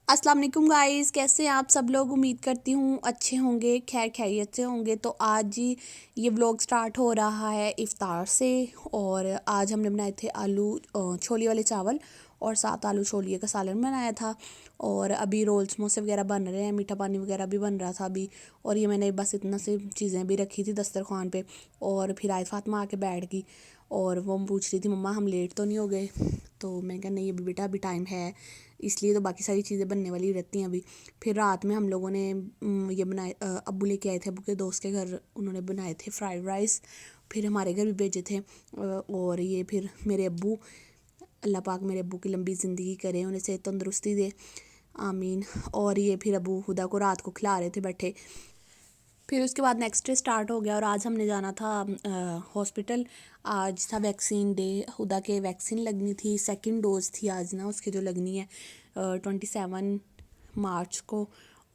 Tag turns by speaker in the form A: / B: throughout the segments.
A: अस्सलाम वालेकुम गाइस, कैसे हैं आप सब लोग। उम्मीद करती हूँ अच्छे होंगे, खैर खैरियत से होंगे। तो आज ही ये व्लॉग स्टार्ट हो रहा है इफ्तार से। और आज हमने बनाए थे आलू छोले वाले चावल और साथ आलू छोलिए का सालन बनाया था। और अभी रोल समोसे वगैरह बन रहे हैं, मीठा पानी वगैरह भी बन रहा था अभी। और ये मैंने बस इतना सी चीज़ें भी रखी थी दस्तरखान पे। और फिर आयत फातिमा आके बैठ गई और वो पूछ रही थी मम्मा हम लेट तो नहीं हो गए। तो मैं कहा नहीं अभी बेटा अभी टाइम है, इसलिए तो बाकी सारी चीज़ें बनने वाली रहती हैं अभी। फिर रात में हम लोगों ने ये बनाए, अब्बू लेके आए थे, अब्बू के दोस्त के घर उन्होंने बनाए थे फ्राइड राइस। फिर हमारे घर भी भेजे थे। और ये फिर मेरे अब्बू, अल्लाह पाक मेरे अब्बू की लंबी ज़िंदगी करे, उन्हें सेहत तंदुरुस्ती दे, आमीन। और ये फिर अब्बू हुदा को रात को खिला रहे थे बैठे। फिर उसके बाद नेक्स्ट डे स्टार्ट हो गया और आज हमने जाना था हॉस्पिटल। आज था वैक्सीन डे, हुदा के वैक्सीन लगनी थी, सेकंड डोज थी आज ना उसकी जो लगनी है 27 मार्च को।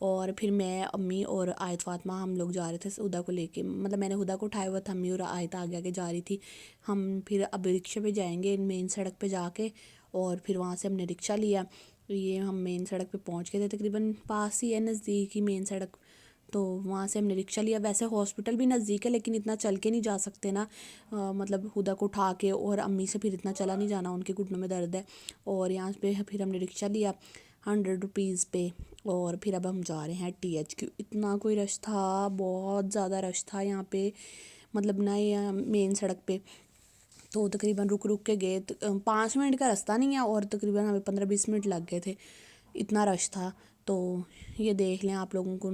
A: और फिर मैं अम्मी और आयत फातिमा हम लोग जा रहे थे हुदा को लेके, मतलब मैंने हुदा को उठाया हुआ था, अम्मी और आयत आगे आगे जा रही थी। हम फिर अब रिक्शे पे जाएंगे मेन सड़क पे जाके, और फिर वहाँ से हमने रिक्शा लिया। ये हम मेन सड़क पे पहुँच गए थे, तकरीबन पास ही है, नज़दीक ही मेन सड़क। तो वहाँ से हमने रिक्शा लिया। वैसे हॉस्पिटल भी नज़दीक है लेकिन इतना चल के नहीं जा सकते ना, मतलब हुदा को उठा के, और अम्मी से फिर इतना चला नहीं जाना, उनके घुटनों में दर्द है। और यहाँ पे फिर हमने रिक्शा लिया 100 रुपीज़ पे। और फिर अब हम जा रहे हैं THQ। इतना कोई रश था, बहुत ज़्यादा रश था यहाँ पे, मतलब ना ये मेन सड़क पे। तो तकरीबन रुक रुक के गए, 5 मिनट का रास्ता नहीं है और तकरीबन हमें 15-20 मिनट लग गए थे, इतना रश था। तो ये देख लें आप लोगों को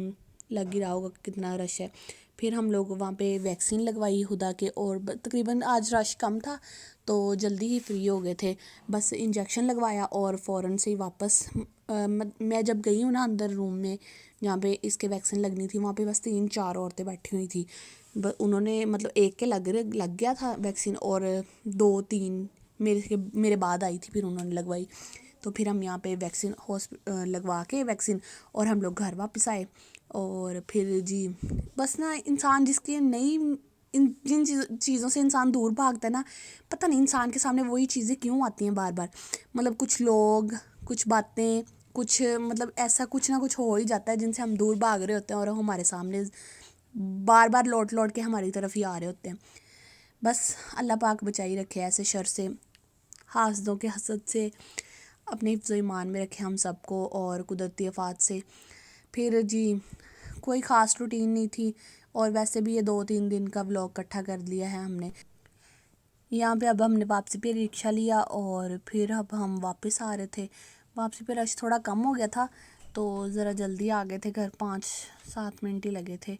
A: लग ही रहा होगा कितना रश है। फिर हम लोग वहाँ पे वैक्सीन लगवाई हुदा के, और तकरीबन आज रश कम था तो जल्दी ही फ्री हो गए थे। बस इंजेक्शन लगवाया और फ़ौरन से ही वापस मैं जब गई हूँ ना अंदर रूम में जहाँ पे इसके वैक्सीन लगनी थी, वहाँ पे बस 3-4 औरतें बैठी हुई थी। उन्होंने मतलब एक के लग गया था वैक्सीन, और 2-3 मेरे बाद आई थी, फिर उन्होंने लगवाई। तो फिर हम यहाँ पे वैक्सीन लगवा के वैक्सीन और हम लोग घर वापस आए। और फिर जी बस ना इंसान जिसकी नई जिन चीज़ों से इंसान दूर भागता है ना, पता नहीं इंसान के सामने वही चीज़ें क्यों आती हैं बार बार। मतलब कुछ लोग, कुछ बातें, कुछ मतलब ऐसा कुछ ना कुछ हो ही जाता है जिनसे हम दूर भाग रहे होते हैं और हमारे सामने बार बार लौट लौट के हमारी तरफ ही आ रहे होते हैं। बस अल्लाह पाक बचाई रखे ऐसे शर से, हासदों के हसद से, अपने हिफ्ज़ ईमान में रखे हम सबको, और कुदरती आफात से। फिर जी कोई ख़ास रूटीन नहीं थी, और वैसे भी ये 2-3 दिन का व्लॉग इकट्ठा कर लिया है हमने। यहाँ पे अब हमने वापसी पे रिक्शा लिया और फिर अब हम वापस आ रहे थे। वापसी पे रश थोड़ा कम हो गया था तो ज़रा जल्दी आ गए थे घर, 5-7 मिनट ही लगे थे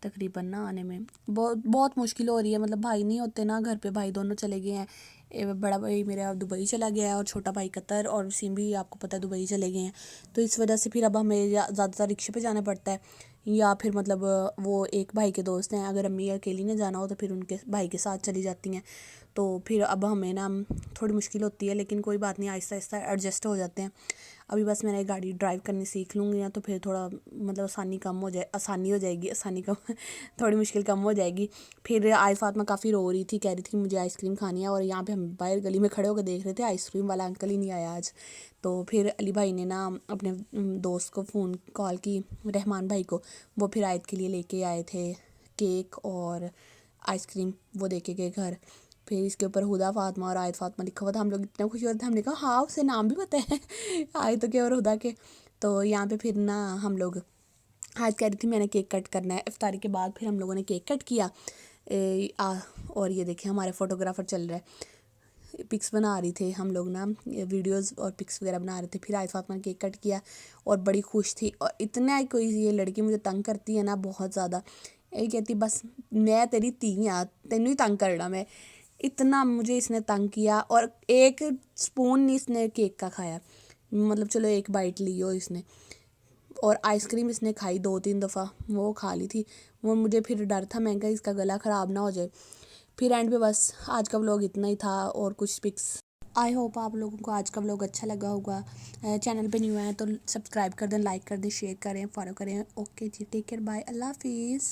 A: तकरीबन ना आने में। बहुत बहुत मुश्किल हो रही है, मतलब भाई नहीं होते ना घर पे, भाई दोनों चले गए हैं। बड़ा भाई मेरा दुबई चला गया है और छोटा भाई कतर, और वसीम भी आपको पता है दुबई चले गए हैं। तो इस वजह से फिर अब हमें ज़्यादातर रिक्शे पे जाना पड़ता है, या फिर मतलब वो एक भाई के दोस्त हैं, अगर अम्मी अकेली ने जाना हो तो फिर उनके भाई के साथ चली जाती हैं। तो फिर अब हमें ना थोड़ी मुश्किल होती है, लेकिन कोई बात नहीं, आहिस्ता आहिस्ता एडजस्ट हो जाते हैं। अभी बस मैंने गाड़ी ड्राइव करनी सीख लूँगी ना तो फिर थोड़ा मतलब आसानी हो जाएगी, आसानी कम थोड़ी मुश्किल कम हो जाएगी। फिर आयत फातिमा काफ़ी रो रही थी, कह रही थी मुझे आइसक्रीम खानी है, और यहाँ पे हम बाहर गली में खड़े होकर देख रहे थे आइसक्रीम वाला अंकल ही नहीं आया आज। तो फिर अली भाई ने ना अपने दोस्त को फ़ोन कॉल की, रहमान भाई को, वो फिर आयत के लिए लेके आए थे केक और आइसक्रीम, वो दे के गए घर। फिर इसके ऊपर हुदा फातिमा और आयत फातिमा लिखा हुआ था। हम लोग इतने खुश हुए थे, हमने कहा हाँ उसे नाम भी पता है आयत के और हुदा के। तो यहाँ पे फिर ना हम लोग, आज कह रही थी मैंने केक कट करना है इफ्तारी के बाद, फिर हम लोगों ने केक कट किया। और ये देखें हमारे फ़ोटोग्राफ़र चल रहा है, पिक्स बना रही थे हम लोग ना, वीडियोस और पिक्स वगैरह बना रहे थे। फिर आयत फातिमा ने केक कट किया और बड़ी खुश थी। और इतना कोई ये लड़की मुझे तंग करती है ना बहुत ज़्यादा, यही कहती बस मैं तेरी धी हाँ, तेनू ही तंग करना मैं, इतना मुझे इसने तंग किया। और एक स्पून नहीं इसने केक का खाया, मतलब चलो एक बाइट ली हो इसने। और आइसक्रीम इसने खाई 2-3 दफ़ा, वो खा ली थी। वो मुझे फिर डर था, मैं कहा इसका गला ख़राब ना हो जाए। फिर एंड पे बस आज का व्लॉग इतना ही था, और कुछ पिक्स। आई होप आप लोगों को आज का व्लॉग अच्छा लगा होगा। चैनल पे न्यू आए तो सब्सक्राइब कर दें, लाइक कर दें, शेयर करें, फॉलो करें। ओके जी, टेक केयर, बाय, अल्लाह हाफिज़।